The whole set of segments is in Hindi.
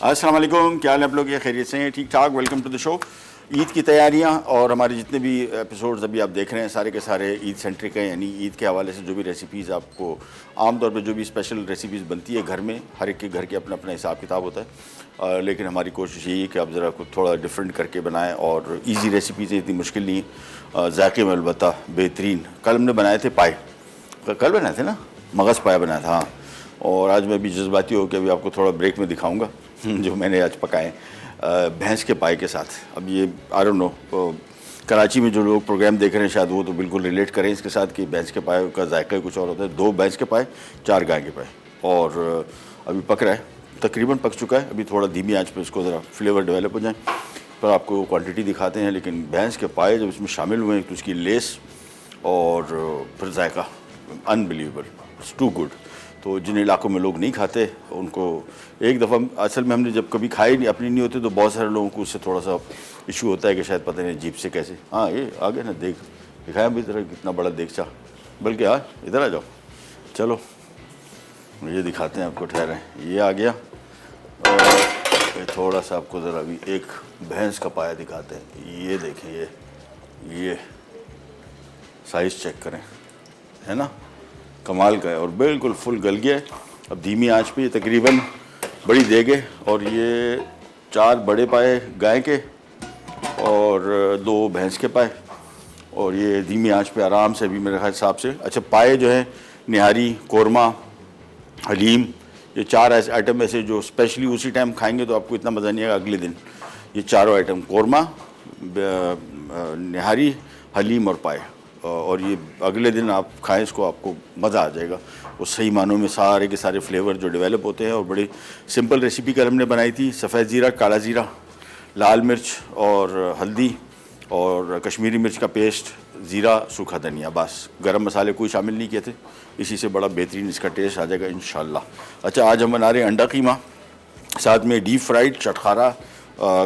अस्सलाम वालेकुम, क्या हाल है आप लोग? ये खैरियत से हैं? ठीक ठाक। Welcome to the show. Eid की तैयारियां और हमारे जितने भी एपिसोड्स अभी आप देख रहे हैं सारे के सारे ईद सेंट्रिक हैं, यानी ईद के हवाले से जो भी रेसिपीज़ आपको आमतौर पर जो भी स्पेशल रेसिपीज़ बनती है घर में, हर एक के घर के अपना अपना हिसाब किताब होता है। लेकिन हमारी कोशिश यही है कि आप ज़रा कुछ थोड़ा डिफरेंट करके बनाएँ और ईजी रेसिपीज़ इतनी मुश्किल नहीं है, जायके में अलबत्ता बेहतरीन। कल हमने बनाए थे पाए, कल बनाए थे ना, मगज़ पाया बनाया था। हाँ, और आज मैं भी जज्बाती हो के अभी आपको थोड़ा ब्रेक में दिखाऊंगा जो मैंने आज पकाए भैंस के पाए के साथ। अब ये आई डोंट नो, कराची में जो लोग प्रोग्राम देख रहे हैं शायद वो तो बिल्कुल रिलेट करें इसके साथ कि भैंस के पाए का जायका कुछ और होता है। 2 भैंस के पाए, 4 गाय के पाए, और अभी पक रहा है, तकरीबन पक चुका है। अभी थोड़ा धीमी आंच पे इसको ज़रा फ्लेवर डेवलप हो जाए पर आपको क्वांटिटी दिखाते हैं। लेकिन भैंस के पाए जब इसमें शामिल हुए तो उसकी लेस और फिर जायका अनबिलीवेबल, इट्स टू गुड। तो जिन इलाकों में लोग नहीं खाते उनको एक दफ़ा, असल में हमने जब कभी खाए नहीं, अपनी नहीं होती, तो बहुत सारे लोगों को उससे थोड़ा सा इशू होता है कि शायद पता नहीं अजीब से कैसे। हाँ, ये आ गया ना, देख दिखाया अभी तरह कितना बड़ा देखचा, बल्कि हाँ इधर आ जाओ, चलो ये दिखाते हैं आपको, ठहरें, ये आ गया। और ये थोड़ा सा आपको ज़रा अभी एक भैंस का पाया दिखाते हैं। ये देखें, ये साइज़ चेक करें, है ना, कमाल का है और बिल्कुल फुल गल गया है। अब धीमी आंच पे ये तकरीबन बड़ी देग है और ये 4 बड़े पाए गाय के और 2 भैंस के पाए, और ये धीमी आंच पे आराम से अभी मेरे हिसाब से। अच्छा, पाए जो है निहारी, कोरमा, हलीम, ये 4 ऐसे आइटम ऐसे जो स्पेशली उसी टाइम खाएंगे तो आपको इतना मज़ा नहीं आएगा अगले दिन। ये चारों आइटम, कोरमा, निहारी, हलीम और पाए, और ये अगले दिन आप खाएं इसको, आपको मज़ा आ जाएगा। वो सही मानों में सारे के सारे फ्लेवर जो डेवलप होते हैं। और बड़ी सिंपल रेसिपी कल हमने बनाई थी, सफ़ेद ज़ीरा, काला ज़ीरा, लाल मिर्च और हल्दी और कश्मीरी मिर्च का पेस्ट, ज़ीरा, सूखा धनिया, बस। गरम मसाले कोई शामिल नहीं किए थे, इसी से बड़ा बेहतरीन इसका टेस्ट आ जाएगा इंशाल्लाह। अच्छा, आज हम बना रहे हैं अंडा कीमा, साथ में डीप फ्राइड चटखारा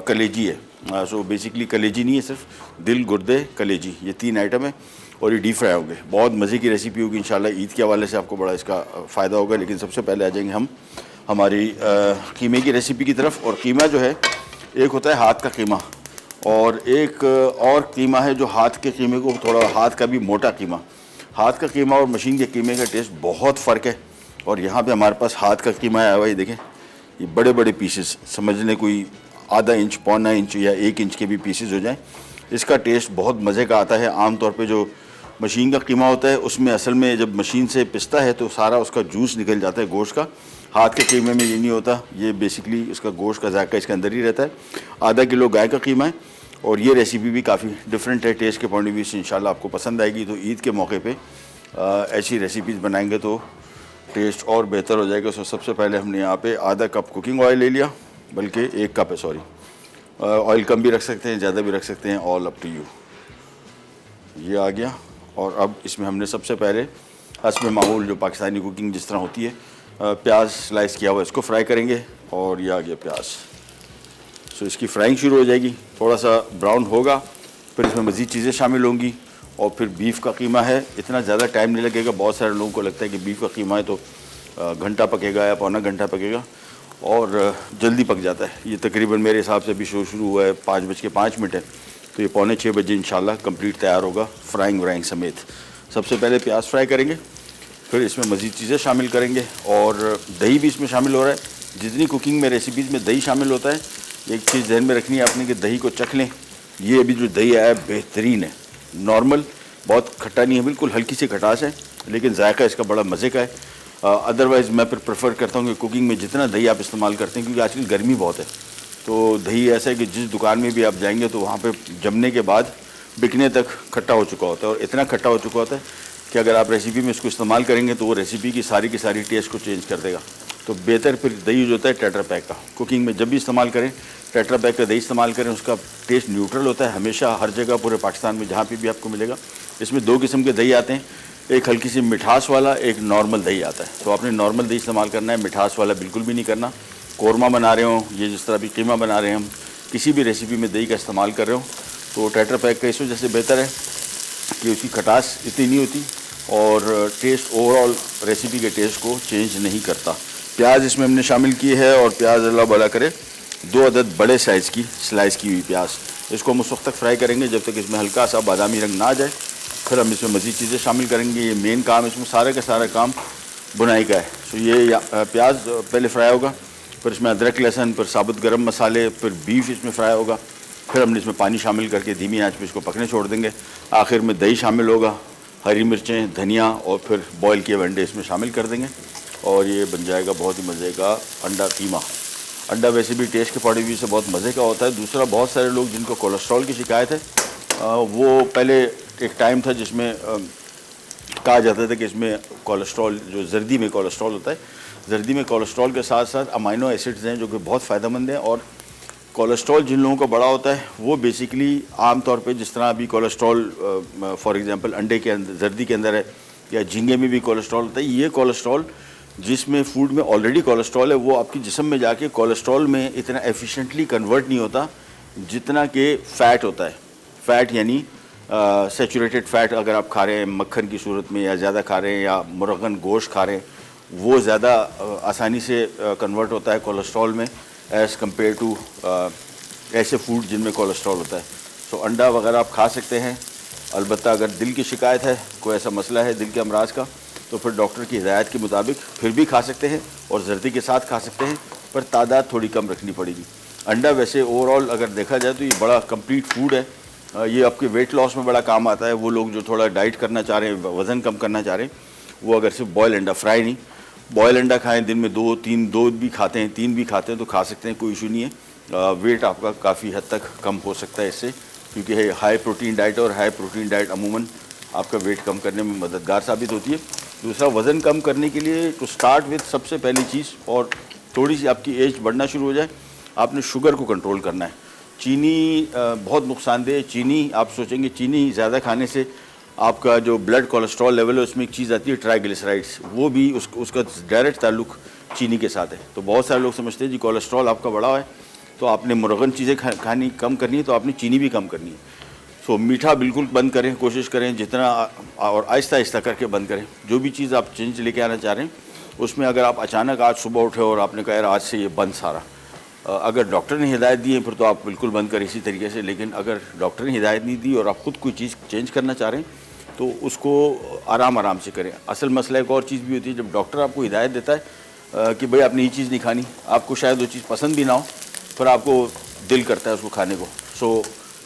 कलेजी है। सो बेसिकली कलेजी नहीं है, सिर्फ दिल, गुर्दे, कलेजी, ये 3 आइटम है और ये डीप फ्राई होंगे। बहुत मज़े की रेसिपी होगी इंशाल्लाह। ईद के हवाले से आपको बड़ा इसका फ़ायदा होगा। लेकिन सबसे पहले आ जाएंगे हम हमारी कीमे की रेसिपी की तरफ। और कीमा जो है, एक होता है हाथ का कीमा और एक और कीमा है जो हाथ के कीमे को थोड़ा, हाथ का भी मोटा कीमा। हाथ का कीमा और मशीन के कीमे का टेस्ट बहुत फ़र्क है। और यहाँ पर हमारे पास हाथ का कीमा आया हुआ है, देखें, ये बड़े बड़े पीसेस, समझने कोई आधा इंच, पौना इंच या 1 इंच के भी पीसेस हो जाएं, इसका टेस्ट बहुत मज़े का आता है। आम तौर पे जो मशीन का कीमा होता है उसमें असल में जब मशीन से पिसता है तो सारा उसका जूस निकल जाता है गोश्त का। हाथ के कीमे में ये नहीं होता, ये बेसिकली उसका गोश्त का जायका इसके अंदर ही रहता है। आधा किलो गाय का कीमा है और ये रेसिपी भी काफ़ी डिफरेंट है टेस्ट के पॉइंट ऑफ व्यू से। इंशाल्लाह आपको पसंद आएगी। तो ईद के मौके पे ऐसी रेसिपीज़ बनाएंगे तो टेस्ट और बेहतर हो जाएगा। सो सबसे पहले हमने यहाँ पे आधा कप कुकिंग ऑयल ले लिया, बल्कि 1 कप है, सॉरी, ऑयल कम भी रख सकते हैं, ज़्यादा भी रख सकते हैं, ऑल अप टू यू। ये आ गया। और अब इसमें हमने सबसे पहले हस्ब मामूल जो पाकिस्तानी कुकिंग जिस तरह होती है, प्याज स्लाइस किया हुआ इसको फ्राई करेंगे। और ये आ गया प्याज। सो इसकी फ्राइंग शुरू हो जाएगी, थोड़ा सा ब्राउन होगा, फिर इसमें मज़ीद चीज़ें शामिल होंगी। और फिर बीफ का कीमा है, इतना ज़्यादा टाइम नहीं लगेगा। बहुत सारे लोगों को लगता है कि बीफ का कीमा है तो घंटा पकेगा या पौना घंटा पकेगा, और जल्दी पक जाता है। ये तकरीबन मेरे हिसाब से अभी शो शुरू हुआ है 5:05 है, तो ये पौने 6 बजे इंशाल्लाह कंप्लीट तैयार होगा फ्राइंग व्राइंग समेत। सबसे पहले प्याज फ्राई करेंगे, फिर इसमें मज़ीद चीज़ें शामिल करेंगे और दही भी इसमें शामिल हो रहा है। जितनी कुकिंग में रेसिपीज़ में दही शामिल होता है, एक चीज़ ध्यान में रखनी है आपने कि दही को चख लें। ये अभी जो दही आया है बेहतरीन है, नॉर्मल, बहुत खट्टा नहीं है, बिल्कुल हल्की सी खटास है, लेकिन जायका इसका बड़ा मज़े का है। अदरवाइज़ मैं फिर प्रेफर करता हूँ कि कुकिंग में जितना दही आप इस्तेमाल करते हैं, क्योंकि आजकल गर्मी बहुत है, तो दही ऐसा है कि जिस दुकान में भी आप जाएंगे तो वहाँ पे जमने के बाद बिकने तक खट्टा हो चुका होता है। और इतना खट्टा हो चुका होता है कि अगर आप रेसिपी में इसको इस्तेमाल करेंगे तो वो रेसिपी की सारी टेस्ट को चेंज कर देगा। तो बेहतर फिर दही जो होता है टेट्रा पैक का, कुकिंग में जब भी इस्तेमाल करें टेट्रा पैक का दही इस्तेमाल करें। उसका टेस्ट न्यूट्रल होता है हमेशा, हर जगह पूरे पाकिस्तान में जहाँ पे भी आपको मिलेगा। इसमें 2 किस्म के दही आते हैं, एक हल्की सी मिठास वाला, एक नॉर्मल दही आता है। तो आपने नॉर्मल दही इस्तेमाल करना है, मिठास वाला बिल्कुल भी नहीं करना। कोरमा बना रहे हो, ये जिस तरह भी कीमा बना रहे हैं हम, किसी भी रेसिपी में दही का इस्तेमाल कर रहे हो तो टेट्रा पैक का इस वजह से बेहतर है कि उसकी खटास इतनी नहीं होती और टेस्ट ओवरऑल रेसिपी के टेस्ट को चेंज नहीं करता। प्याज इसमें हमने शामिल किए है और प्याज अल्लाह भला करे 2 अदद बड़े साइज़ की स्लाइस की हुई प्याज। इसको हम उस वक्त तक फ्राई करेंगे जब तक इसमें हल्का सा बादामी रंग ना आ जाए। फिर हम इसमें मज़ीद चीज़ें शामिल करेंगे। ये मेन काम, इसमें सारे का सारा काम बुनाई का है। तो ये प्याज पहले फ्राई होगा, फिर इसमें अदरक लहसुन, फिर साबुत गरम मसाले, फिर बीफ इसमें फ्राई होगा। फिर हमने इसमें पानी शामिल करके धीमी आंच पे इसको पकने छोड़ देंगे। आखिर में दही शामिल होगा, हरी मिर्चें, धनिया और फिर बॉयल किए हुए अंडे इसमें शामिल कर देंगे और ये बन जाएगा बहुत ही मज़े का अंडा कीमा। अंडा वैसे भी टेस्ट के पॉइंट ऑफ व्यू से बहुत मज़े का होता है। दूसरा, बहुत सारे लोग जिनको कोलेस्ट्रॉल की शिकायत है, वो पहले एक टाइम था जिसमें कहा जाता था कि इसमें कोलेस्ट्रॉल, जो जर्दी में कोलेस्ट्रॉल होता है, जर्दी में कोलेस्ट्रॉल के साथ साथ अमाइनो एसिड्स हैं जो कि बहुत फ़ायदेमंद हैं। और कोलेस्ट्रॉल जिन लोगों का बड़ा होता है वो बेसिकली आम तौर पे, जिस तरह अभी कोलेस्ट्रॉल फॉर एग्जांपल अंडे के अंदर, जर्दी के अंदर है, या झींगे में भी कोलेस्ट्रॉल होता है। ये कोलेस्ट्रॉल जिसमें फूड में ऑलरेडी कोलेस्ट्रॉल है, वो आपकी जिस्म में जाके कोलेस्ट्रॉल में इतना एफिशिएंटली कन्वर्ट नहीं होता जितना कि फ़ैट होता है। फ़ैट यानी सैचुरेटेड फ़ैट अगर आप खा रहे हैं मक्खन की सूरत में, या ज़्यादा खा रहे हैं, या मुर्गन गोश्त खा रहे हैं, वो ज़्यादा आसानी से कन्वर्ट होता है कोलेस्ट्रॉल में एज़ कम्पेयर टू ऐसे फूड जिनमें कोलेस्ट्रॉल होता है। तो अंडा वगैरह आप खा सकते हैं। अलबत्ता अगर दिल की शिकायत है, कोई ऐसा मसला है दिल के अमराज का, तो फिर डॉक्टर की हिदायत के मुताबिक फिर भी खा सकते हैं और जर्दी के साथ खा सकते हैं, पर तादाद थोड़ी कम रखनी पड़ेगी। अंडा वैसे ओवरऑल अगर देखा जाए तो ये बड़ा कंप्लीट फूड है। ये आपके वेट लॉस में बड़ा काम आता है। वो लोग जो थोड़ा डाइट करना चाह रहे हैं, वज़न कम करना चाह रहे हैं, वो अगर सिर्फ बॉयल अंडा, फ्राई नहीं, बॉयल अंडा खाएं, दिन में 2-3, 2 भी खाते हैं, 3 भी खाते हैं तो खा सकते हैं, कोई इशू नहीं है। वेट आपका काफ़ी हद तक कम हो सकता है इससे, क्योंकि है हाई प्रोटीन डाइट, और हाई प्रोटीन डाइट अमूमन आपका वेट कम करने में मददगार साबित होती है। दूसरा, वज़न कम करने के लिए टू स्टार्ट विद, सबसे पहली चीज़, और थोड़ी सी आपकी एज बढ़ना शुरू हो जाए, आपने शुगर को कंट्रोल करना है। चीनी बहुत नुकसानदेह। चीनी, आप सोचेंगे चीनी ज़्यादा खाने से आपका जो ब्लड कोलेस्ट्रॉल लेवल है उसमें एक चीज़ आती है ट्राइग्लिसराइड्स, वो भी उसका डायरेक्ट ताल्लुक चीनी के साथ है। तो बहुत सारे लोग समझते हैं जी कोलेस्ट्रॉल आपका बढ़ा है तो आपने मुर्गन चीज़ें खानी कम करनी है, तो आपने चीनी भी कम करनी है। सो मीठा बिल्कुल बंद करें, कोशिश करें जितना, और आहिस्ता आहिस्ता करके बंद करें। जो भी चीज़ आप चेंज लेके आना चाह रहे हैं उसमें, अगर आप अचानक आज सुबह उठे और आपने कहा यार आज से ये बंद सारा, अगर डॉक्टर ने हिदायत दी है फिर तो आप बिल्कुल बंद करें इसी तरीके से। लेकिन अगर डॉक्टर ने हिदायत नहीं दी और आप ख़ुद कोई चीज़ चेंज करना चाह रहे हैं तो उसको आराम आराम से करें। असल मसला एक और चीज़ भी होती है, जब डॉक्टर आपको हिदायत देता है कि भाई आपने ये चीज़ नहीं खानी, आपको शायद वो चीज़ पसंद भी ना हो, फिर आपको दिल करता है उसको खाने को। सो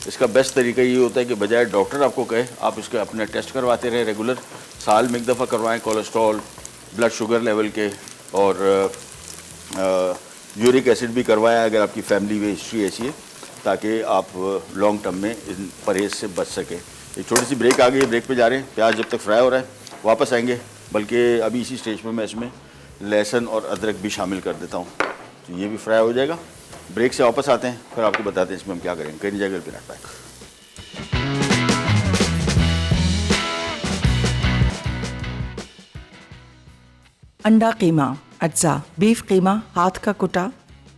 इसका बेस्ट तरीका ये होता है कि बजाय डॉक्टर आपको कहे, आप इसके अपने टेस्ट करवाते रहें रेगुलर, साल में एक दफ़ा करवाएं कोलेस्ट्रॉल, ब्लड शुगर लेवल के, और यूरिक एसिड भी करवाएं अगर आपकी फैमिली में हिस्ट्री ऐसी है, ताकि आप लॉन्ग टर्म में इन परहेज़ से बच सकें। एक छोटी सी ब्रेक आ गई है, ब्रेक पे जा रहे हैं। प्याज जब तक फ्राई हो रहा है वापस आएंगे, बल्कि अभी इसी स्टेज पे मैं इसमें लहसुन और अदरक भी शामिल कर देता हूँ, तो ये भी फ्राई हो जाएगा। ब्रेक से वापस आते हैं, फिर आपको बताते हैं इसमें हम क्या करेंगे। कहीं नहीं जाएगा, बिना पैक। अंडा कीमा अज्जा। बीफ कीमा हाथ का कुटा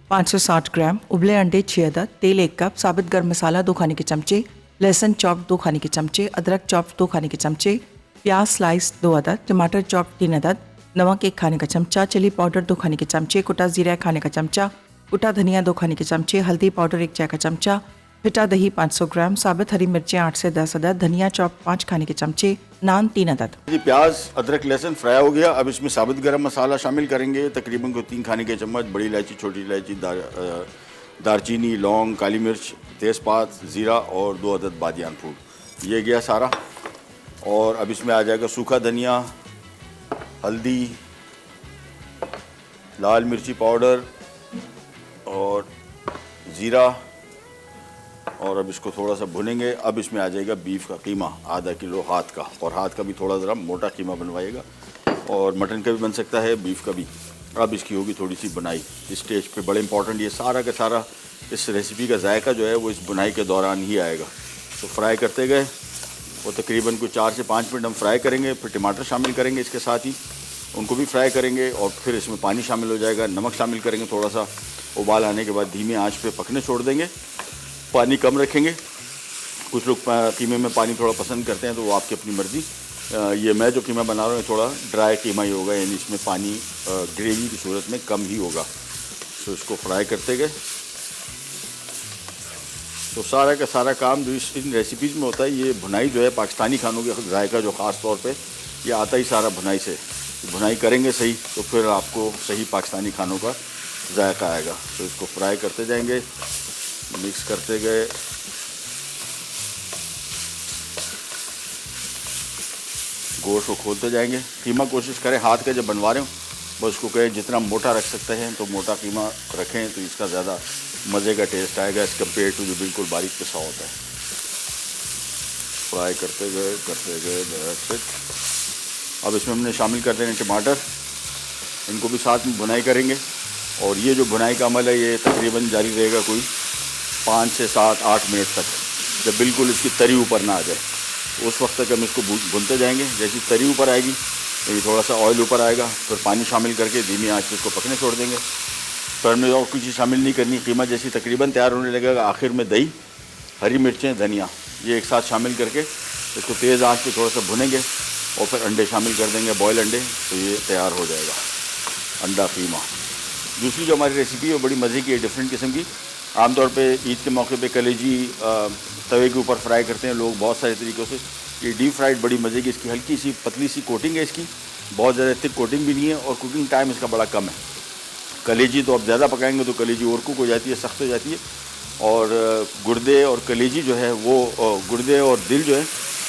560 ग्राम, उबले अंडे 6 अदद, तेल 1 कप, साबित गर्म मसाला 2 खाने के चमचे, लहसुन चॉप 2 खाने के चमचे, अदरक चॉप 2 खाने के चमचे, प्याज स्लाइस 2 अदद, टमाटर चॉप 3 अदद, नमक 1 खाने का चमचा, चिली पाउडर 2 खाने के चमचे, कुटा जीरा 1 खाने का चमचा, कुटा धनिया 2 खाने के चमचे, हल्दी पाउडर 1 चाय का चमचा, फिटा दही 500 ग्राम, साबित हरी मिर्चें 8 से 10 अदद, धनिया चॉप 5 खाने के चमचे, नान 3 अदद। जी, प्याज अदरक लहसुन फ्राई हो गया। अब इसमें साबित गरम मसाला शामिल करेंगे, तकरीबन को 3 खाने के चम्मच, बड़ी इलायची, छोटी इलायची, दारचीनी, लौंग, काली मिर्च, तेज़पात, ज़ीरा और 2 अदद बादियान फूड। ये गया सारा। और अब इसमें आ जाएगा सूखा धनिया, हल्दी, लाल मिर्ची पाउडर और ज़ीरा, और अब इसको थोड़ा सा भुनेंगे। अब इसमें आ जाएगा बीफ का कीमा, आधा किलो हाथ का, और हाथ का भी थोड़ा ज़रा मोटा कीमा बनवाइएगा, और मटन का भी बन सकता है, बीफ का भी। अब इसकी होगी थोड़ी सी बुनाई। इस स्टेज पे बड़े इंपॉर्टेंट, ये सारा का सारा इस रेसिपी का जायका जो है वो इस बुनाई के दौरान ही आएगा। तो फ्राई करते गए, और तकरीबन कुछ 4 से 5 मिनट हम फ्राई करेंगे। फिर टमाटर शामिल करेंगे इसके साथ ही, उनको भी फ्राई करेंगे, और फिर इसमें पानी शामिल हो जाएगा, नमक शामिल करेंगे, थोड़ा सा उबाल आने के बाद धीमी आंच पे पकने छोड़ देंगे। पानी कम रखेंगे, कुछ लोग कीमे में पानी थोड़ा पसंद करते हैं, तो वो आपकी अपनी मर्ज़ी। ये मैं जो कीमा बना रहा हूँ थोड़ा ड्राई कीमा ही होगा, यानी इसमें पानी ग्रेवी की सूरत में कम ही होगा। तो इसको फ्राई करते गए, तो सारा का सारा काम जो इन रेसिपीज़ में होता है, ये भुनाई जो है पाकिस्तानी खानों के जायका जो ख़ास तौर पे ये आता ही सारा भुनाई से। भुनाई करेंगे सही तो फिर आपको सही पाकिस्तानी खानों का जायका आएगा। तो इसको फ्राई करते जाएंगे, मिक्स करते गए। गोश्त को खोलते जाएंगे। कीमा कोशिश करें हाथ का जब बनवा रहे हो बस उसको कहें जितना मोटा रख सकते हैं तो मोटा कीमा रखें, तो इसका ज़्यादा मज़े का टेस्ट आएगा एज़ कम्पेयर टू जो बिल्कुल बारीक पिसा होता है। फ्राई करते गए दैट्स इट। अब इसमें हमने शामिल कर देने टमाटर, इनको भी साथ में भुनाई करेंगे। और ये जो भुनाई का अमल है ये तकरीबन जारी रहेगा कोई 5 से 7-8 मिनट तक, जब बिल्कुल इसकी तरी ऊपर ना आ जाए उस वक्त तक हम इसको भूनते जाएंगे। जैसी तरी ऊपर आएगी तो ये थोड़ा सा ऑयल ऊपर आएगा, फिर पानी शामिल करके धीमी आंच पे इसको पकने छोड़ देंगे। फिर हमने और कुछ चीज़ शामिल नहीं करनी। कीमा जैसी तकरीबन तैयार होने लगेगा, आखिर में दही, हरी मिर्चें, धनिया ये एक साथ शामिल करके इसको तेज़ आंच पे थोड़ा सा भुनेंगे और फिर अंडे शामिल कर देंगे, बॉयल अंडे, तो ये तैयार हो जाएगा अंडा कीमा। दूसरी जो हमारी रेसिपी है वो बड़ी मज़े की है, डिफरेंट किस्म की। आमतौर पे ईद के मौके पे कलेजी तवे के ऊपर फ्राई करते हैं लोग बहुत सारे तरीक़ों से। ये डीप फ्राइड बड़ी मज़े की, इसकी हल्की सी पतली सी कोटिंग है इसकी, बहुत ज़्यादा थिक कोटिंग भी नहीं है और कुकिंग टाइम इसका बड़ा कम है। कलेजी तो आप ज़्यादा पकाएंगे तो कलेजी और कुक हो जाती है, सख्त हो जाती है। और गुर्दे और कलेजी जो है वो गुर्दे और दिल जो है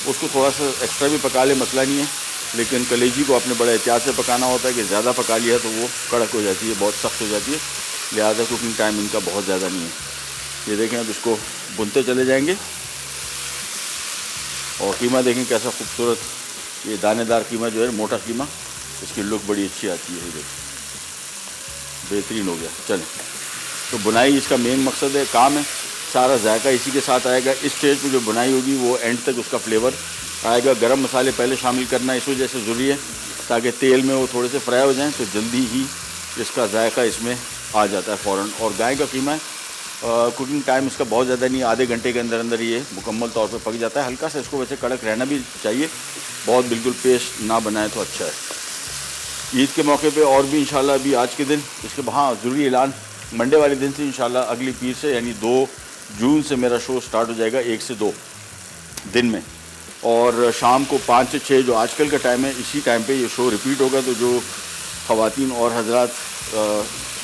उसको थोड़ा सा एक्स्ट्रा भी पका ले, मसला नहीं है। लेकिन कलेजी को आपने बड़ा एहतियात से पकाना होता है कि ज़्यादा पका लिया तो वो कड़क हो जाती है, बहुत सख्त हो जाती है, लिहाजा कुकिंग टाइम इनका बहुत ज़्यादा नहीं है। ये देखें, अब इसको भुनते चले जाएंगे। और कीमा देखें कैसा खूबसूरत, ये दानेदार कीमा जो है, मोटा कीमा, इसकी लुक बड़ी अच्छी आती है। ये देखें बेहतरीन हो गया। चलें, तो बुनाई इसका मेन मकसद है, काम है, सारा जायका इसी के साथ आएगा। इस स्टेज पर जो बुनाई होगी वो एंड तक उसका फ्लेवर आएगा। गरम मसाले पहले शामिल करना इस वजह से ज़रूरी है ताकि तेल में वो थोड़े से फ्राई हो जाएं, तो जल्दी ही इसका जायका इसमें आ जाता है फ़ौरन। और गाय का कीमा है, कुकिंग टाइम इसका बहुत ज़्यादा नहीं, आधे घंटे के अंदर अंदर ये मुकम्मल तौर पर पक जाता है। हल्का सा इसको वैसे कड़क रहना भी चाहिए, बहुत बिल्कुल पेस्ट ना बनाए तो अच्छा है। ईद के मौके पे और भी इंशाल्लाह अभी आज के दिन इसके हाँ ज़रूरी ऐलान, मंडे वाले दिन से इंशाल्लाह अगली पीर से यानी 2 जून से मेरा शो स्टार्ट हो जाएगा 1 से 2 दिन में। और शाम को 5 से 6 जो आजकल का टाइम है, इसी टाइम पे ये शो रिपीट होगा। तो जो ख़वातीन और हजरात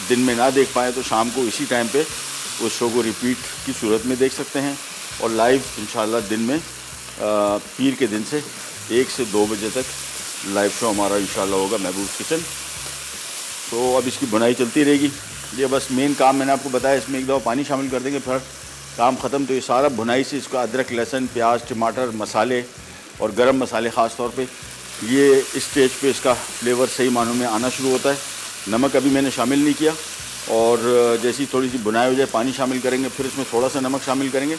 दिन में ना देख पाएँ तो शाम को इसी टाइम पे उस शो को रिपीट की सूरत में देख सकते हैं। और लाइव इंशाल्लाह दिन में पीर के दिन से 1 से 2 बजे तक लाइव शो हमारा इंशाल्लाह होगा महबूब किचन। तो अब इसकी बुनाई चलती रहेगी। ये बस मेन काम मैंने आपको बताया, इसमें एक दफ़ा पानी शामिल कर देंगे फिर काम ख़त्म। तो ये सारा बुनाई से इसका अदरक, लहसुन, प्याज, टमाटर, मसाले और गरम मसाले ख़ास तौर पे, ये इस स्टेज पे इसका फ्लेवर सही मानों में आना शुरू होता है। नमक अभी मैंने शामिल नहीं किया। और जैसी थोड़ी सी बुनाई हो जाए पानी शामिल करेंगे, फिर इसमें थोड़ा सा नमक शामिल करेंगे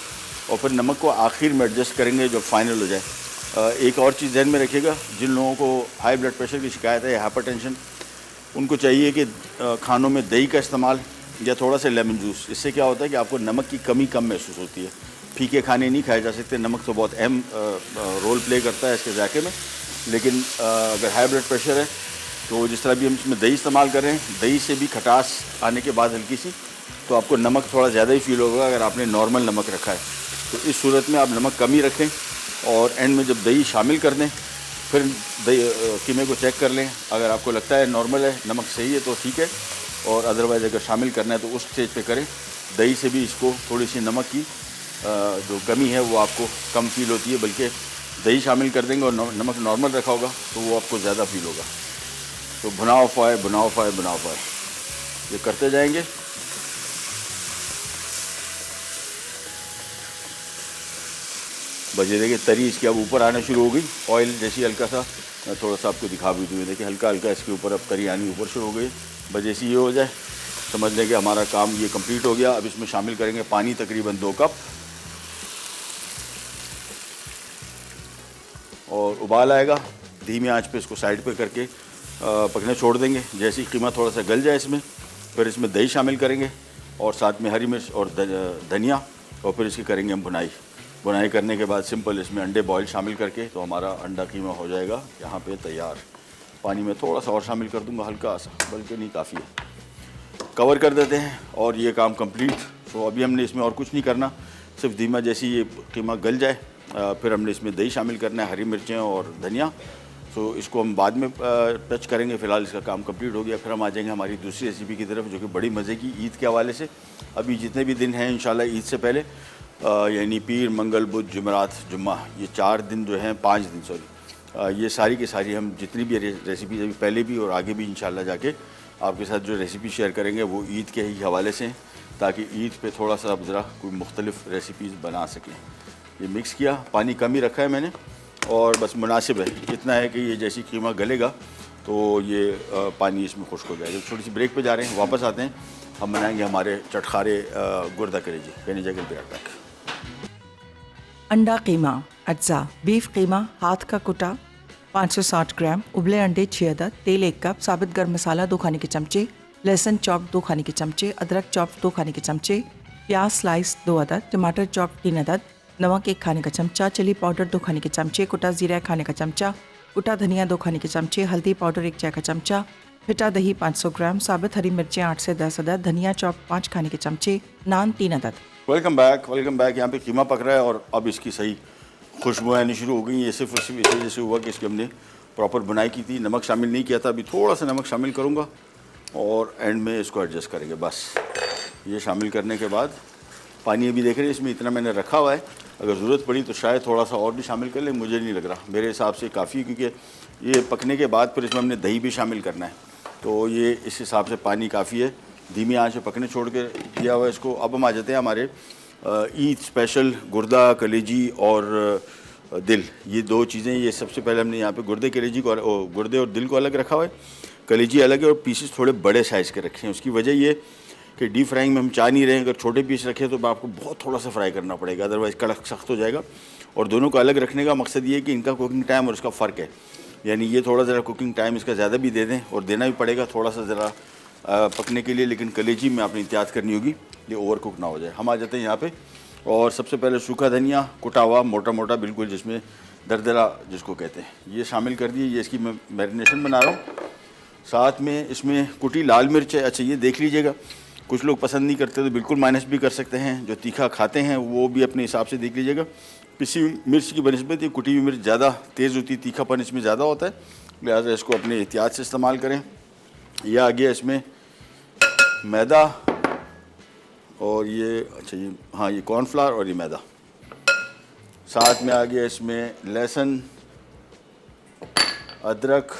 और फिर नमक को आखिर में एडजस्ट करेंगे जब फाइनल हो जाए। एक और चीज़ ध्यान में रखिएगा, जिन लोगों को हाई ब्लड प्रेशर की शिकायत है, हाइपरटेंशन, उनको चाहिए कि खानों में दही का इस्तेमाल या थोड़ा सा लेमन जूस। इससे क्या होता है कि आपको नमक की कमी कम महसूस होती है। फीके खाने नहीं खाए जा सकते, नमक तो बहुत अहम रोल प्ले करता है इसके जायके में। लेकिन अगर हाई ब्लड प्रेशर है तो जिस तरह भी हम इसमें दही इस्तेमाल कर रहे हैं, दही से भी खटास आने के बाद हल्की सी, तो आपको नमक थोड़ा ज़्यादा ही फील होगा अगर आपने नॉर्मल नमक रखा है। तो इस सूरत में आप नमक कम ही रखें और एंड में जब दही शामिल कर दें फिर दही कीमे को चेक कर लें। अगर आपको लगता है नॉर्मल है, नमक सही है तो ठीक है, और अदरवाइज़ अगर शामिल करना है तो उस स्टेज पे करें। दही से भी इसको थोड़ी सी नमक की जो कमी है वो आपको कम फील होती है, बल्कि दही शामिल कर देंगे और नमक नॉर्मल रखा होगा तो वो आपको ज़्यादा फील होगा। तो भुनाओ फ्राई, भुनाओ फ्राई, भुनाओ फ्राई, ये करते जाएंगे। बजे देखिए तरी इसकी अब ऊपर आना शुरू हो गई, ऑयल जैसी हल्का सा, मैं थोड़ा सा आपको दिखा भी दूँ, देखिए हल्का हल्का इसके ऊपर अब तरी आनी ऊपर शुरू हो गई। बजे से ये हो जाए समझ लें कि हमारा काम ये कंप्लीट हो गया। अब इसमें शामिल करेंगे पानी तकरीबन 2 कप और उबाल आएगा, धीमी आंच पे इसको साइड पे करके पकने छोड़ देंगे। जैसे ही कीमा थोड़ा सा गल जाए इसमें, फिर इसमें दही शामिल करेंगे और साथ में हरी मिर्च और धनिया, और फिर इसकी करेंगे हम बुनाई करने के बाद सिंपल इसमें अंडे बॉयल शामिल करके तो हमारा अंडा कीमा हो जाएगा यहाँ पे तैयार। पानी में थोड़ा सा और शामिल कर दूँगा, हल्का सा, बल्कि नहीं काफ़ी है। कवर कर देते हैं और ये काम कंप्लीट। तो अभी हमने इसमें और कुछ नहीं करना, सिर्फ धीमा जैसे ये कीमा गल जाए फिर हमने इसमें दही शामिल करना है, हरी मिर्चें और धनिया। तो इसको हम बाद में टच करेंगे। फ़िलहाल इसका काम कंप्लीट हो गया। फिर हम आ जाएंगे हमारी दूसरी रेसिपी की तरफ, जो कि बड़ी मज़े की ईद के हवाले से। अभी जितने भी दिन हैं इंशाल्लाह ईद से पहले, यानी पीर, मंगल, बुध, जुमेरात, जुम्मा, ये 4 दिन जो हैं, 5 दिन सॉरी, ये सारी की सारी हम जितनी भी रेसिपीज़ अभी पहले भी और आगे भी इंशाल्लाह जाके आपके साथ जो रेसिपी शेयर करेंगे वो ईद के ही हवाले से हैं, ताकि ईद पे थोड़ा सा ज़रा कोई मुख्तलिफ़ रेसिपीज़ बना सकें। ये मिक्स किया, पानी कम ही रखा है मैंने और बस मुनासिब है, इतना है कि ये जैसी कीमा गलेगा तो ये पानी इसमें खुश्क हो जाएगा। छोटी सी ब्रेक पे जा रहे हैं, वापस आते हैं, हम बनाएंगे हमारे चटखारे गुर्दा कलेजी। कहने जाकर बिराट तक अंडा कीमा अज्जा, बीफ कीमा हाथ का कुटा 560 ग्राम, उबले अंडे 6 अदद, तेल 1 कप, साबित गर्म मसाला 2 खाने के चमचे, लहसुन चॉप 2 खाने के चमचे, अदरक चॉप 2 खाने के चमचे, प्याज स्लाइस 2 अदद, टमाटर चॉप 3 अदद, नमक 1 खाने का चमचा, चिली पाउडर 2 खाने के चमचे, कुटा जीरा 1 खाने का चमचा, कुटा धनिया 2 खाने के चमचे, हल्दी पाउडर 1 चाय का चमचा, फिटा दही 500 ग्राम, साबित हरी मिर्चें 8 से 10 अदद, धनिया चॉप 5 खाने के चमचे, नान 3 अदद। Welcome back, welcome back. यहाँ पे कीमा पक रहा है और अब इसकी सही खुशबू आनी शुरू हो गई। ये सिर्फ इसी वजह से हुआ कि इसकी हमने प्रॉपर बुनाई की थी, नमक शामिल नहीं किया था। अभी थोड़ा सा नमक शामिल करूँगा और एंड में इसको एडजस्ट करेंगे। बस ये शामिल करने के बाद पानी अभी देख रहे हैं इसमें इतना मैंने रखा हुआ है, अगर ज़रूरत पड़ी तो शायद थोड़ा सा और भी शामिल कर लें, मुझे नहीं लग रहा, मेरे हिसाब से काफ़ी है, क्योंकि ये पकने के बाद फिर इसमें हमने दही भी शामिल करना है, तो ये इस हिसाब से पानी काफ़ी है। धीमी आंच पे पकने छोड़ के दिया हुआ है इसको। अब हम आ जाते हैं हमारे ईद स्पेशल गुर्दा, कलेजी और दिल, ये 2 चीज़ें। ये सबसे पहले हमने यहाँ पे गुर्दे कलेजी को गुर्दे और दिल को अलग रखा हुआ है, कलेजी अलग है और पीसेस थोड़े बड़े साइज़ के रखे हैं। उसकी वजह ये कि डीप फ्राइंग में हम चाह नहीं रहे हैं, अगर छोटे पीस रखें तो आपको बहुत थोड़ा सा फ्राई करना पड़ेगा, अदरवाइज़ कड़क सख्त हो जाएगा। और दोनों को अलग रखने का मकसद ये है कि इनका कुकिंग टाइम और इसका फ़र्क है, यानी ये थोड़ा ज़रा कुकिंग टाइम इसका ज़्यादा भी दे दें और देना भी पड़ेगा थोड़ा सा ज़रा पकने के लिए, लेकिन कलेजी में आपने एहतियात करनी होगी ये ओवर कुक ना हो जाए। हम आ जाते हैं यहाँ पे और सबसे पहले सूखा धनिया कुटा हुआ मोटा मोटा बिल्कुल, जिसमें दरदरा जिसको कहते हैं, ये शामिल कर दिए। ये इसकी मैं मैरिनेशन बना रहा हूँ। साथ में इसमें कुटी लाल मिर्च है। अच्छा ये देख लीजिएगा, कुछ लोग पसंद नहीं करते तो बिल्कुल माइनस भी कर सकते हैं, जो तीखा खाते हैं वो भी अपने हिसाब से देख लीजिएगा। पिसी हुई मिर्च की बनस्बत ये कुटी हुई मिर्च ज़्यादा तेज़ होती है, तीखापन इसमें ज़्यादा होता है, लिहाजा इसको अपने एहतियात से इस्तेमाल करें। यह आ गया इसमें मैदा और ये अच्छा ये हाँ ये कॉर्नफ्लावर और ये मैदा। साथ में आ गया इसमें लहसुन, अदरक,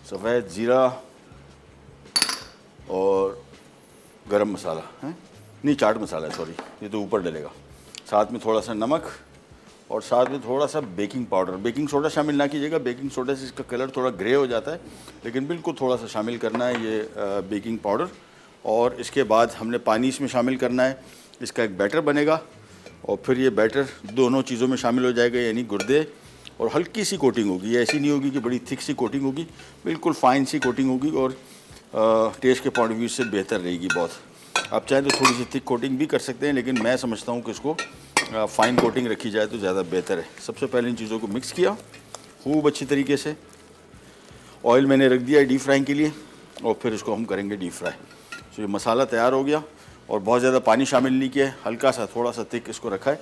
सफ़ेद ज़ीरा और गरम मसाला है, नहीं चाट मसाला है सॉरी, ये तो ऊपर डलेगा। साथ में थोड़ा सा नमक और साथ में थोड़ा सा बेकिंग पाउडर। बेकिंग सोडा शामिल ना कीजिएगा, बेकिंग सोडा से इसका कलर थोड़ा ग्रे हो जाता है, लेकिन बिल्कुल थोड़ा सा शामिल करना है ये बेकिंग पाउडर। और इसके बाद हमने पानी इसमें शामिल करना है, इसका एक बैटर बनेगा और फिर ये बैटर दोनों चीज़ों में शामिल हो जाएगा, यानी गुर्दे और हल्की सी कोटिंग होगी, ये ऐसी नहीं होगी कि बड़ी थिक सी कोटिंग होगी, बिल्कुल फाइन सी कोटिंग होगी और टेस्ट के पॉइंट ऑफ व्यू से बेहतर रहेगी बहुत। आप चाहें तो थोड़ी सी थिक कोटिंग भी कर सकते हैं, लेकिन मैं समझता हूँ कि इसको फ़ाइन कोटिंग रखी जाए तो ज़्यादा बेहतर है। सबसे पहले इन चीज़ों को मिक्स किया खूब अच्छी तरीके से। ऑयल मैंने रख दिया है डीप फ्राइंग के लिए और फिर इसको हम करेंगे डीप फ्राई। तो ये मसाला तैयार हो गया और बहुत ज़्यादा पानी शामिल नहीं किया है, हल्का सा थोड़ा सा थिक इसको रखा है।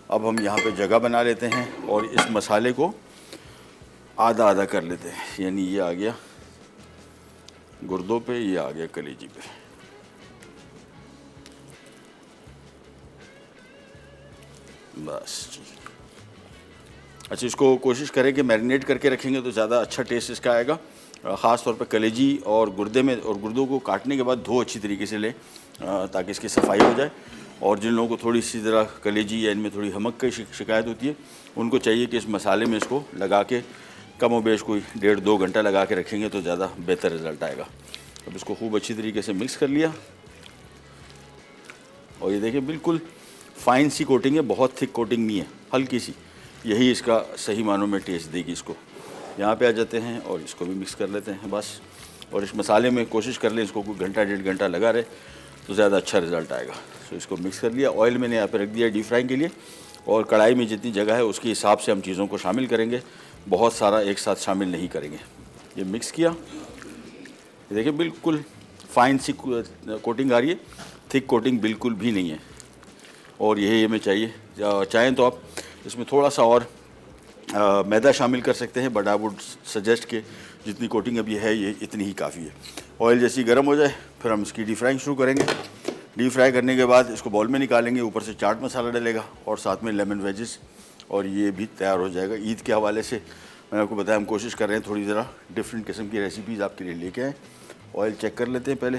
अब हम यहाँ पे जगह बना लेते हैं और इस मसाले को आधा आधा कर लेते हैं, यानी ये आ गया गुर्दों पे, ये आ गया कलेजी पे। बस जी। अच्छा इसको कोशिश करें कि मैरिनेट करके रखेंगे तो ज़्यादा अच्छा टेस्ट इसका आएगा, ख़ास तौर पे कलेजी और गुर्दे में। और गुर्दों को काटने के बाद धो अच्छी तरीके से लें ताकि इसकी सफाई हो जाए। और जिन लोगों को थोड़ी सी ज़रा कलेजी या इनमें थोड़ी हमक की शिकायत होती है, उनको चाहिए कि इस मसाले में इसको लगा के कम व बेश कोई 1.5-2 घंटा लगा के रखेंगे तो ज़्यादा बेहतर रिज़ल्ट आएगा। अब इसको खूब अच्छी तरीके से मिक्स कर लिया और ये देखिए बिल्कुल फाइन सी कोटिंग है, बहुत थिक कोटिंग नहीं है, हल्की सी, यही इसका सही मानों में टेस्ट देगी इसको। यहाँ पे आ जाते हैं और इसको भी मिक्स कर लेते हैं बस। और इस मसाले में कोशिश कर लें इसको कोई घंटा 1.5 घंटा लगा रहे तो ज़्यादा अच्छा रिज़ल्ट आएगा। तो इसको मिक्स कर लिया। ऑयल मैंने यहाँ पे रख दिया डीप फ्राइंग के लिए और कढ़ाई में जितनी जगह है उसके हिसाब से हम चीज़ों को शामिल करेंगे, बहुत सारा एक साथ शामिल नहीं करेंगे। ये मिक्स किया, देखिए बिल्कुल फाइन सी कोटिंग आ रही है, थिक कोटिंग बिल्कुल भी नहीं है। और यही हमें चाहिए। चाहें तो आप इसमें थोड़ा सा और मैदा शामिल कर सकते हैं, बट आई वुड सजेस्ट कि जितनी कोटिंग अभी है ये इतनी ही काफ़ी है। ऑयल जैसी गर्म हो जाए फिर हम इसकी डीप फ्राइंग शुरू करेंगे। डीप फ्राई करने के बाद इसको बाउल में निकालेंगे, ऊपर से चाट मसाला डलेगा और साथ में लेमन वेजेस, और ये भी तैयार हो जाएगा। ईद के हवाले से मैंने आपको बताया हम कोशिश कर रहे हैं थोड़ी ज़रा डिफरेंट किस्म की रेसिपीज़ आपके लिए लेके आएँ। ऑयल चेक कर लेते हैं पहले।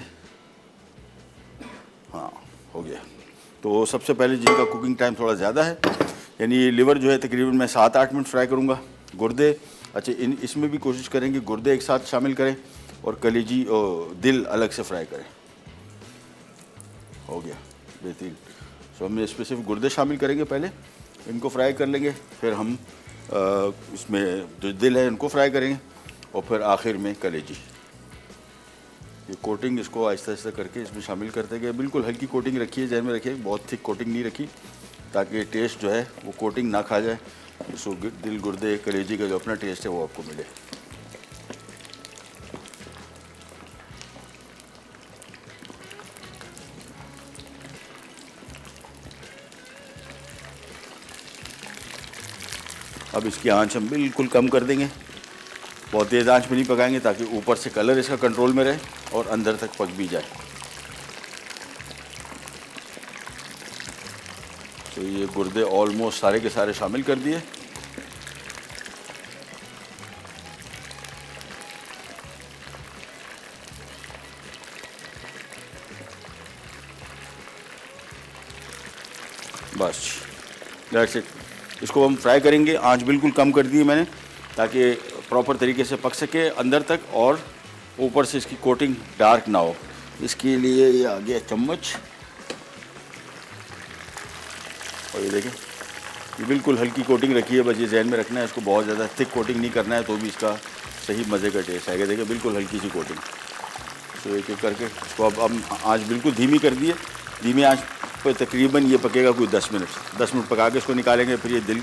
हाँ, हो गया। तो सबसे पहले जिनका कुकिंग टाइम थोड़ा ज़्यादा है, यानी लिवर जो है तकरीबन मैं 7-8 मिनट फ्राई करूँगा। गुर्दे, अच्छा इसमें भी कोशिश करेंगे गुर्दे एक साथ शामिल करें और कलेजी और दिल अलग से फ्राई करें। हो गया, बेहतरीन। सो हम इसमें सिर्फ गुर्दे शामिल करेंगे, पहले इनको फ्राई कर लेंगे, फिर हम इसमें जो दिल है इनको फ्राई करेंगे और फिर आखिर में कलेजी। ये कोटिंग इसको आहिस्ता आहिस्ता करके इसमें शामिल करते गए। बिल्कुल हल्की कोटिंग रखिए, जहन में रखिए, बहुत थिक कोटिंग नहीं रखी, ताकि टेस्ट जो है वो कोटिंग ना खा जाए। सो दिल, गुर्दे, कलेजी का जो अपना टेस्ट है वो आपको मिले। अब इसकी आंच हम बिल्कुल कम कर देंगे, बहुत तेज़ आंच में नहीं पकाएंगे, ताकि ऊपर से कलर इसका कंट्रोल में रहे और अंदर तक पक भी जाए। तो ये गुर्दे ऑलमोस्ट सारे के सारे शामिल कर दिए। बस दैट्स इट। इसको हम फ्राई करेंगे, आंच बिल्कुल कम कर दी है मैंने, ताकि प्रॉपर तरीके से पक सके अंदर तक और ऊपर से इसकी कोटिंग डार्क ना हो। इसके लिए ये आ गया चम्मच, और ये देखें ये बिल्कुल हल्की कोटिंग रखी है। बस ये जहन में रखना है, इसको बहुत ज़्यादा थिक कोटिंग नहीं करना है, तो भी इसका सही मज़े का टेस्ट आएगा। देखिए बिल्कुल हल्की सी कोटिंग। तो एक एक करके इसको अब आंच बिल्कुल धीमी कर दिए। धीमी आंच पर तकरीबन ये पकेगा कोई 10 मिनट। 10 मिनट पका के इसको निकालेंगे, फिर ये दिल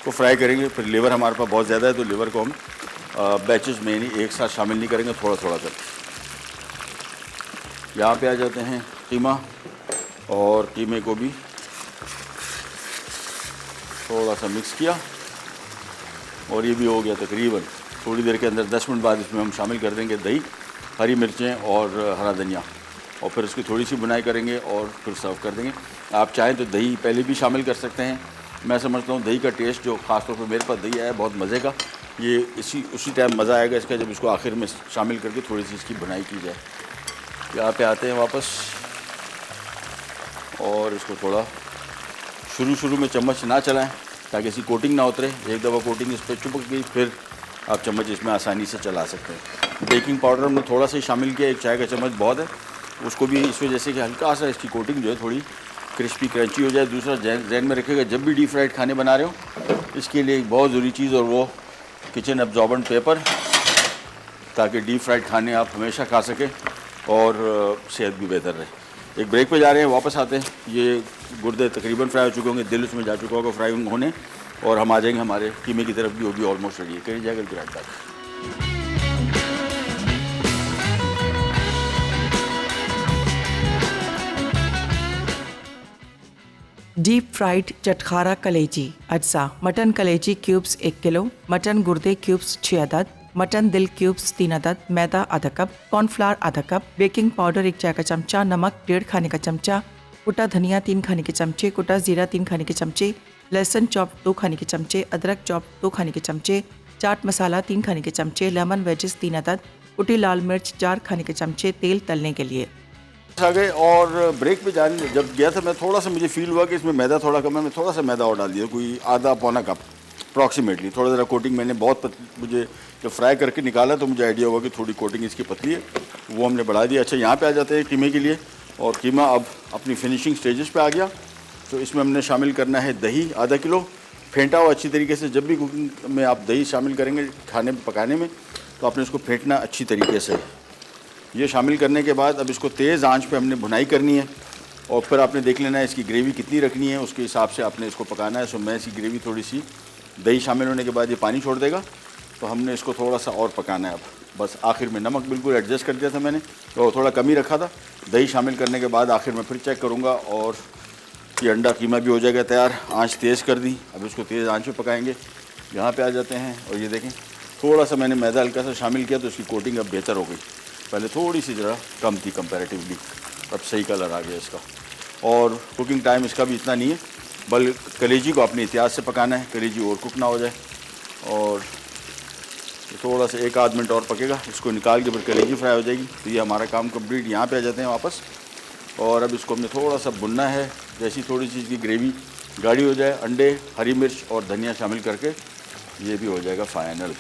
को फ्राई करेंगे। फिर लिवर हमारे पास बहुत ज़्यादा है, तो लिवर को हम बैचेस में नहीं एक साथ शामिल नहीं करेंगे, थोड़ा थोड़ा करके। यहाँ पे आ जाते हैं कीमा, और कीमे को भी थोड़ा सा मिक्स किया, और ये भी हो गया तकरीबन। थोड़ी देर के अंदर 10 मिनट बाद इसमें हम शामिल कर देंगे दही, हरी मिर्चें और हरा धनिया, और फिर इसकी थोड़ी सी बुनाई करेंगे और फिर सर्व कर देंगे। आप चाहें तो दही पहले भी शामिल कर सकते हैं। मैं समझता हूँ दही का टेस्ट जो ख़ास तौर पर मेरे पास दही आया है बहुत मज़े का, ये उसी टाइम मज़ा आएगा इसका जब इसको आखिर में शामिल करके थोड़ी सी इसकी बुनाई की जाए। यहाँ पे आते हैं वापस, और इसको थोड़ा शुरू में चम्मच ना चलाएं, ताकि इसकी कोटिंग ना उतरे। एक दफ़ा कोटिंग इस पर चिपक गई, फिर आप चम्मच इसमें आसानी से चला सकते हैं। बेकिंग पाउडर हमने थोड़ा सा ही शामिल किया, 1 चाय का चम्मच बहुत है। उसको भी इस वजह से कि हल्का सा इसकी कोटिंग जो है थोड़ी क्रिस्पी क्रंची हो जाए। दूसरा जहन में रखिएगा, जब भी डीप फ्राइड खाने बना रहे हो, इसके लिए एक बहुत ज़रूरी चीज़, और वो किचन एब्जॉर्बेंट पेपर, ताकि डीप फ्राइड खाने आप हमेशा खा सकें और सेहत भी बेहतर रहे। एक ब्रेक पे जा रहे हैं, वापस आते हैं। ये गुर्दे तकरीबन फ्राई हो चुके होंगे, दिल उसमें जा चुका होगा फ्राई होने, और हम आ जाएंगे हमारे कीमे की तरफ भी, वो भी ऑलमोस्ट रेडी है। कहीं जाएगा ग्राइड तक। डीप फ्राइड चटखारा कलेजी अज्जा। मटन कलेजी क्यूब्स 1 किलो, मटन गुर्दे क्यूब्स 6 अदद, मटन दिल क्यूब्स 3 अदद, मैदा आधा कप, कॉर्नफ्लावर आधा कप, बेकिंग पाउडर 1 चाय का चमचा, नमक 1.5 खाने का चमचा, कुटा धनिया 3 खाने के चमचे, कुटा जीरा 3 खाने के चमचे, लहसुन चॉप 2 खाने के चमचे, अदरक चॉप 2 खाने के चमचे, चाट मसाला 3 खाने के चमचे, लेमन वेजेस 3 अदद, कुटी लाल मिर्च 4 खाने के चमचे, तेल तलने के लिए। आ गए, और ब्रेक पे जाने जब गया था मैं, थोड़ा सा मुझे फील हुआ कि इसमें मैदा थोड़ा कम है। मैं थोड़ा सा मैदा और डाल दिया, कोई आधा पौना कप अप्रॉक्सीमेटली। थोड़ा ज़रा कोटिंग मैंने मुझे जब फ्राई करके निकाला तो मुझे आइडिया हुआ कि थोड़ी कोटिंग इसकी पतली है, वो हमने बढ़ा दिया। अच्छा, यहाँ पे आ जाते हैं कीमे के लिए, और कीमा अब अपनी फिनिशिंग स्टेजेस पे आ गया। तो इसमें हमने शामिल करना है दही आधा किलो, फेंटा हुआ अच्छी तरीके से। जब भी कुकिंग में आप दही शामिल करेंगे खाने पकाने में, तो आपने इसको फेंटना अच्छी तरीके से। ये शामिल करने के बाद अब इसको तेज़ आंच पे हमने भुनाई करनी है, और फिर आपने देख लेना है इसकी ग्रेवी कितनी रखनी है, उसके हिसाब से आपने इसको पकाना है। सो मैं इसकी ग्रेवी थोड़ी सी, दही शामिल होने के बाद ये पानी छोड़ देगा, तो हमने इसको थोड़ा सा और पकाना है। अब बस आखिर में नमक बिल्कुल एडजस्ट कर दिया था मैंने, तो थोड़ा कम ही रखा था। दही शामिल करने के बाद आखिर में फिर चेक करूँगा, और ये अंडा कीमा भी हो जाएगा तैयार। आंच तेज़ कर दी, अब इसको तेज़ आंच पे पकाएंगे। यहाँ पे आ जाते हैं और ये देखें थोड़ा सा मैंने मैदा हल्का सा शामिल किया तो इसकी कोटिंग अब बेहतर हो गई। पहले थोड़ी सी ज़रा कम थी कंपैरेटिवली, अब सही कलर आ गया इसका। और कुकिंग टाइम इसका भी इतना नहीं है, बल्कि कलेजी को अपनी एहतियात से पकाना है, कलेजी और कुक ना हो जाए। और थोड़ा सा 1 आध मिनट और पकेगा, इसको निकाल के फिर कलेजी फ्राई हो जाएगी। तो ये हमारा काम कंप्लीट। यहाँ पे आ जाते हैं वापस और अब इसको हमने थोड़ा सा भुनना है। जैसी थोड़ी सी इसकी ग्रेवी गाढ़ी हो जाए, अंडे, हरी मिर्च और धनिया शामिल करके ये भी हो जाएगा फाइनल।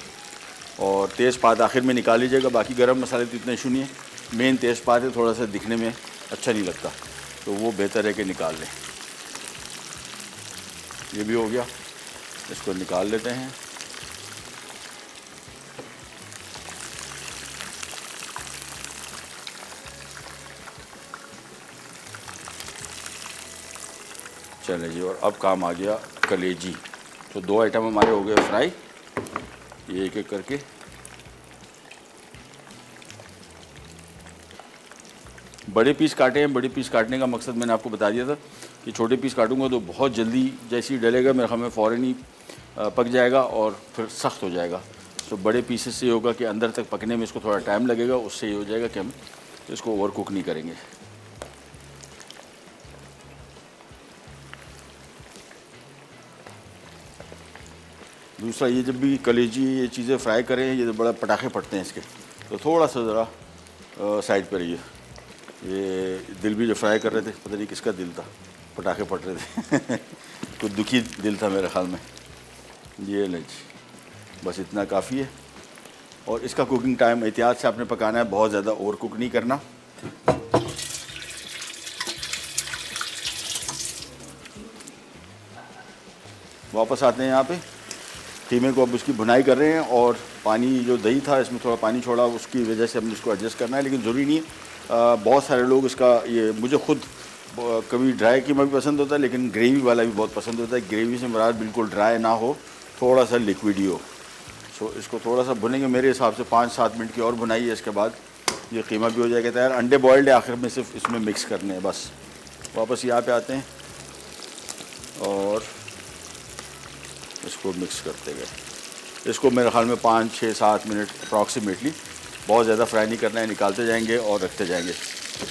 और तेज़पात आखिर में निकाल लीजिएगा, बाकी गरम मसाले तो इतना इशू नहीं है, मेन तेज़पात है, थोड़ा सा दिखने में अच्छा नहीं लगता तो वो बेहतर है कि निकाल लें। ये भी हो गया, इसको निकाल लेते हैं। चले जी, और अब काम आ गया कलेजी। तो 2 आइटम हमारे हो गए फ्राई, ये एक एक करके। बड़े पीस काटे हैं। बड़े पीस काटने का मकसद मैंने आपको बता दिया था कि छोटे पीस काटूंगा तो बहुत जल्दी जैसे ही डलेगा मेरे ख्याल में फ़ौरन ही पक जाएगा और फिर सख्त हो जाएगा। तो बड़े पीसेस से होगा कि अंदर तक पकने में इसको थोड़ा टाइम लगेगा, उससे ये हो जाएगा कि हम इसको ओवर कुक नहीं करेंगे। दूसरा, ये जब भी कलेजी ये चीज़ें फ्राई करें, ये बड़ा पटाखे फटते हैं इसके, तो थोड़ा सा ज़रा साइड पर रहिए। ये दिल भी जो फ्राई कर रहे थे, पता नहीं किसका दिल था, पटाखे फट रहे थे कुछ दुखी दिल था मेरे ख्याल में। ये ले जी, बस इतना काफ़ी है। और इसका कुकिंग टाइम एहतियात से आपने पकाना है, बहुत ज़्यादा ओवर कुक नहीं करना। वापस आते हैं यहाँ पे, कीमे को अब उसकी भुनाई कर रहे हैं और पानी जो दही था इसमें थोड़ा पानी छोड़ा, उसकी वजह से हमने इसको एडजस्ट करना है, लेकिन ज़रूरी नहीं है। बहुत सारे लोग इसका, ये मुझे खुद कभी ड्राई कीमा भी पसंद होता है लेकिन ग्रेवी वाला भी बहुत पसंद होता है। ग्रेवी से मुराद बिल्कुल ड्राई ना हो, थोड़ा सा लिक्विड ही हो। सो इसको थोड़ा सा भुनेंगे, मेरे हिसाब से 5-7 मिनट की और भुनाई है, इसके बाद ये कीमा भी हो जाएगा तैयार। अंडे बॉयल्ड है, आखिर में सिर्फ इसमें मिक्स करने हैं बस। वापस यहाँ पे आते हैं और इसको मिक्स करते गए। इसको मेरे ख्याल में 5-6-7 मिनट अप्रॉक्सीमेटली, बहुत ज़्यादा फ्राई नहीं करना है, निकालते जाएंगे और रखते जाएंगे।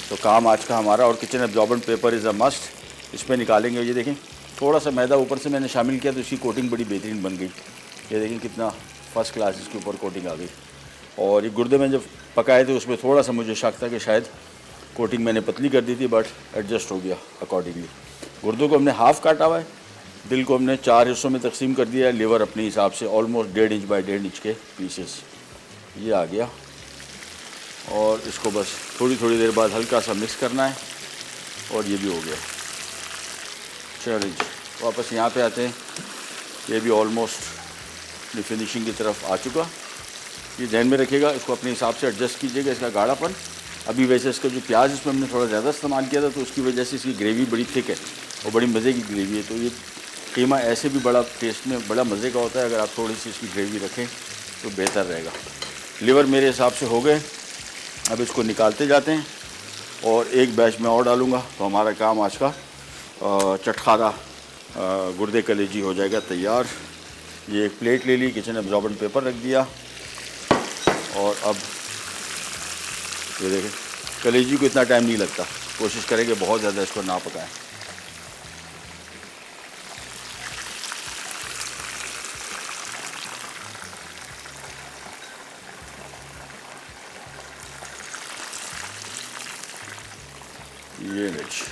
तो काम आज का हमारा। और kitchen absorbent paper is a must, इस पर निकालेंगे। ये देखें थोड़ा सा मैदा ऊपर से मैंने शामिल किया तो इसकी कोटिंग बड़ी बेहतरीन बन गई। ये देखें कितना फ़र्स्ट क्लास इसके ऊपर कोटिंग आ गई। और ये गुर्दे में जब पकाए थे उसमें थोड़ा सा मुझे शक था कि शायद कोटिंग मैंने पतली कर दी थी, बट एडजस्ट हो गया अकॉर्डिंगली। गुर्दों को हमने हाफ़ काटा हुआ है, दिल को हमने 4 हिस्सों में तकसीम कर दिया है, लीवर अपने हिसाब से ऑलमोस्ट 1.5 इंच बाई 1.5 इंच के पीसेस। ये आ गया और इसको बस थोड़ी थोड़ी देर बाद हल्का सा मिक्स करना है और ये भी हो गया। चलिए जी, वापस यहाँ पे आते हैं। ये भी ऑलमोस्ट फिनिशिंग की तरफ आ चुका। ये ध्यान में रखिएगा, इसको अपने हिसाब से एडजस्ट कीजिएगा इसका गाढ़ापन। अभी वैसे इसका जो प्याज इसमें हमने थोड़ा ज़्यादा इस्तेमाल किया था तो उसकी वजह से इसकी ग्रेवी बड़ी थिक है और बड़ी मज़े की ग्रेवी है। तो ये कीमा ऐसे भी बड़ा टेस्ट में बड़ा मज़े का होता है, अगर आप थोड़ी सी इसकी ग्रेवी रखें तो बेहतर रहेगा। लीवर मेरे हिसाब से हो गए, अब इसको निकालते जाते हैं और एक बैच में और डालूँगा तो हमारा काम आज का चटखारा गुर्दे कलेजी हो जाएगा तैयार। ये एक प्लेट ले ली, किचन एब्जॉर्बेंट पेपर रख दिया और अब ये देखें, कलेजी को इतना टाइम नहीं लगता, कोशिश करेंगे बहुत ज़्यादा इसको ना पकाएं। ये मिर्च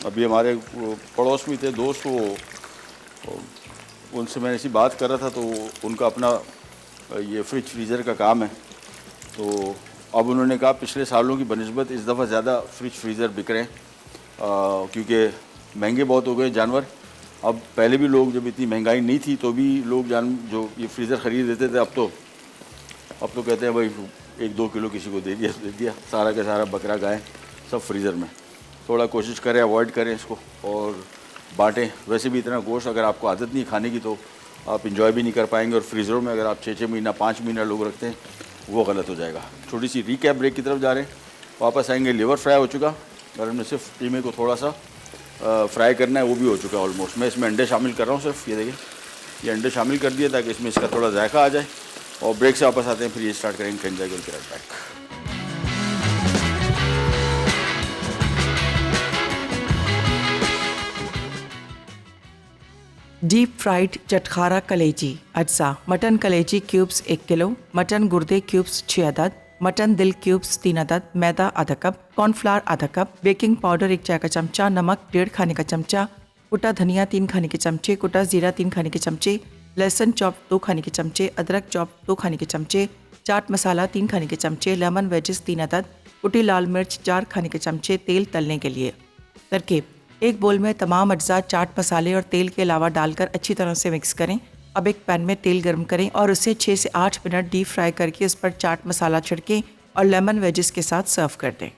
अभी हमारे पड़ोस में थे दोस्त, वो उनसे मैंने ऐसी बात कर रहा था तो उनका अपना ये फ्रिज फ्रीज़र का काम है। तो अब उन्होंने कहा पिछले सालों की बनिस्बत इस दफ़ा ज़्यादा फ्रिज फ्रीज़र बिक रहे हैं क्योंकि महंगे बहुत हो गए जानवर। अब पहले भी लोग, जब इतनी महंगाई नहीं थी तो भी लोग जो ये फ्रीज़र ख़रीद देते थे, अब तो कहते हैं भाई 1-2 किलो किसी को दे दिया, सारा का सारा बकरा गाय सब फ्रीज़र में। थोड़ा कोशिश करें अवॉइड करें इसको और बांटें। वैसे भी इतना गोश्त अगर आपको आदत नहीं खाने की तो आप इंजॉय भी नहीं कर पाएंगे। और फ्रीज़रों में अगर आप 6-6 महीना 5 महीना लोग रखते हैं वो गलत हो जाएगा। छोटी सी रीकैप ब्रेक की तरफ जा रहे हैं, वापस आएंगे। लिवर फ्राई हो चुका और हमने सिर्फ कीमे को थोड़ा सा फ्राई करना है, वो भी हो चुका है ऑलमोस्ट। मैं इसमें अंडे शामिल कर रहा हूँ सिर्फ, ये देखिए ये अंडे शामिल कर दिए ताकि इसमें इसका थोड़ा जायका आ जाए। और ब्रेक से वापस आते हैं, फिर ये स्टार्ट करेंगे खंजा गोल के बैक। डीप फ्राइड चटखारा कलेजी अज्जा। मटन कलेजी क्यूब्स 1 किलो, मटन गुर्दे क्यूब्स 6 अदद, मटन दिल क्यूब्स 3 अदद, मैदा आधा कप, कॉर्नफ्लावर आधा कप, बेकिंग पाउडर 1 चाय का चमचा, नमक 1.5 खाने का चमचा, कुटा धनिया 3 खाने के चमचे, कुटा जीरा 3 खाने के चमचे, लहसुन चॉप 2 खाने के चमचे, अदरक चॉप 2 खाने के चमचे, चाट मसाला 3 खाने के चमचे, लेमन वेजेस 3 अदद, कुटी लाल मिर्च 4 खाने के चमचे। तेल तलने के लिए तरकीब: एक बोल में तमाम अज्जा, चाट मसाले और तेल के अलावा डालकर अच्छी तरह से मिक्स करें। अब एक पैन में तेल गर्म करें और उसे 6 से 8 मिनट डीप फ्राई करके उस पर चाट मसाला छिड़कें और लेमन वेजेस के साथ सर्व कर दें।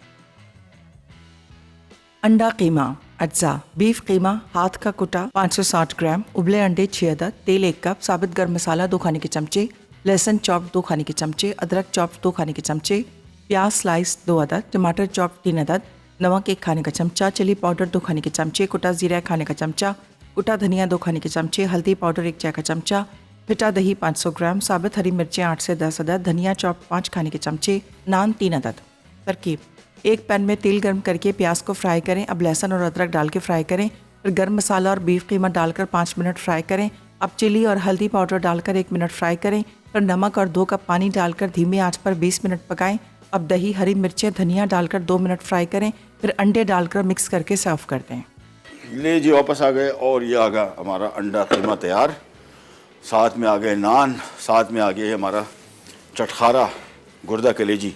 अंडा कीमा अज्जा। बीफ कीमा हाथ का कुटा 560 ग्राम, उबले अंडे 6 अदद, तेल 1 कप, साबित गर्म मसाला 2 खाने के चमचे, लहसुन चॉप 2 खाने के चमचे, अदरक चॉप 2 खाने के चमचे, प्याज स्लाइस 2 अदद, टमाटर चॉप 3 अदद, नमक 1 खाने का चमचा, चिली पाउडर 2 खाने के चमचे, कुटा जीरा 1 खाने का चमचा, कुटा धनिया 2 खाने के चमचे, हल्दी पाउडर 1 चाय का चमचा, फिटा दही 500 ग्राम, साबित हरी मिर्चें 8 से 10 अदद, धनिया चॉप 5 खाने के चमचे, नान 3 अदद। तरकीब: एक पैन में तेल गर्म करके प्याज को फ्राई करें। अब लहसुन और अदरक डाल के फ्राई करें, फिर गर्म मसाला और बीफ कीमा डालकर 5 मिनट फ्राई करें। अब चिली और हल्दी पाउडर डालकर 1 मिनट फ्राई करें, फिर नमक और 2 कप पानी डालकर धीमी आंच पर 20 मिनट पकाएं। अब दही, हरी मिर्चें, धनिया डालकर 2 मिनट फ्राई करें, फिर अंडे डालकर मिक्स करके सर्व कर दें। ले जी वापस आ गए और ये आ गया हमारा अंडा कीमा तैयार। साथ में आ गए नान, साथ में आ गया हमारा चटखारा गुर्दा कलेजी।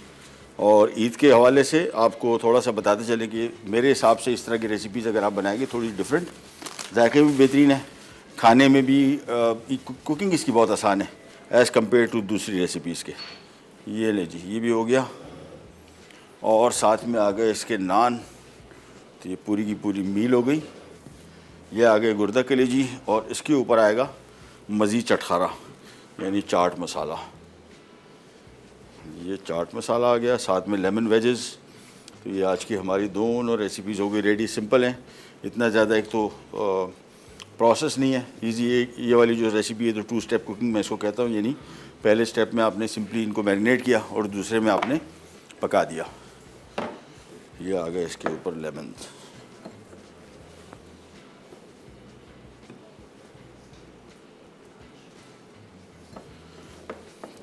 और ईद के हवाले से आपको थोड़ा सा बताते चलें कि मेरे हिसाब से इस तरह की रेसिपीज़ अगर आप बनाएंगे थोड़ी डिफरेंट, जायके भी बेहतरीन है, खाने में भी कुकिंग इसकी बहुत आसान है एज़ कम्पेयर टू दूसरी रेसिपीज़ के। ये ले जी, ये भी हो गया और साथ में आ गए इसके नान, तो ये पूरी की पूरी मील हो गई। ये आ गए गुर्दा कलेजी और इसके ऊपर आएगा मज़ीद चटखारा यानी चाट मसाला। ये चाट मसाला आ गया, साथ में लेमन वेजेस। तो ये आज की हमारी दोनों रेसिपीज़ हो गई रेडी। सिंपल हैं, इतना ज़्यादा एक तो प्रोसेस नहीं है, इजी। ये वाली जो रेसिपी है तो 2 स्टेप कुकिंग मैं इसको कहता हूँ, यानी पहले स्टेप में आपने सिंपली इनको मैरिनेट किया और दूसरे में आपने पका दिया। ये आ गया इसके ऊपर लेमन।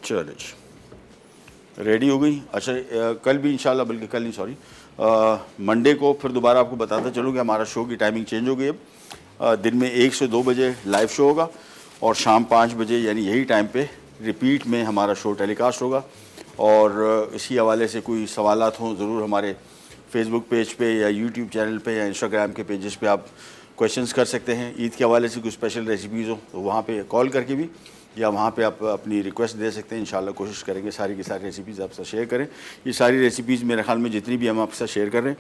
चलो जी, रेडी हो गई। अच्छा, कल भी इंशाल्लाह, बल्कि कल नहीं सॉरी मंडे को फिर दोबारा आपको बताता चलूँ कि हमारा शो की टाइमिंग चेंज हो गई। अब दिन में 1 से 2 बजे लाइव शो होगा और शाम 5 बजे यानी यही टाइम पे रिपीट में हमारा शो टेलीकास्ट होगा। और इसी हवाले से कोई सवालात हों ज़रूर हमारे फेसबुक पेज पे या यूट्यूब चैनल पे या इंस्टाग्राम के पेजेस पे आप क्वेश्चंस कर सकते हैं। ईद के हवाले से कोई स्पेशल रेसिपीज़ हो तो वहाँ पे कॉल करके भी या वहाँ पे आप अपनी रिक्वेस्ट दे सकते हैं। इंशाल्लाह कोशिश करेंगे सारी की सारी रेसिपीज़ आपसे शेयर करें। ये सारी रेसिपीज़ मेरे ख्याल में जितनी भी हम आपके साथ शेयर कर रहे हैं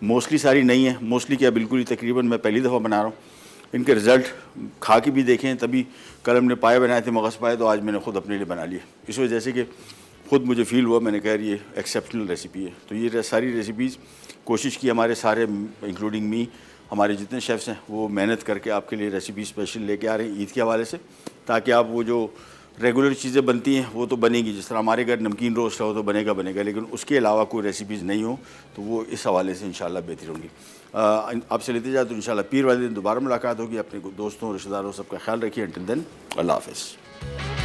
मोस्टली सारी नहीं है, मोस्टली क्या बिल्कुल ही तकरीबन मैं पहली दफ़ा बना रहा हूँ। इनके रिज़ल्ट खा के भी देखें, तभी कल हमने पाए बनाए थे, मगज़ पाए, तो आज मैंने ख़ुद अपने लिए बना लिए। इस वजह से कि ख़ुद मुझे फ़ील हुआ, मैंने कहा ये एक्सेप्शनल रेसिपी है। तो ये सारी रेसिपीज़ कोशिश की हमारे सारे इंक्लूडिंग मी, हमारे जितने शेफ़्स हैं वो मेहनत करके आपके लिए रेसिपी स्पेशल लेके आ रहे हैं ईद के हवाले से, ताकि आप वो जो रेगुलर चीज़ें बनती हैं वो तो बनेगी। जिस तरह हमारे घर नमकीन रोस्ट हो तो बनेगा, लेकिन उसके अलावा कोई रेसिपीज़ नहीं हो तो वो इस हवाले से इंशाल्लाह बेहतर होंगी। आपसे लेते जाए तो इंशाल्लाह पीर वाले दिन दोबारा मुलाकात होगी। अपने दोस्तों, रिश्तेदारों, सबका ख्याल रखिए। अंटिल देन, अल्लाह हाफ़िज़।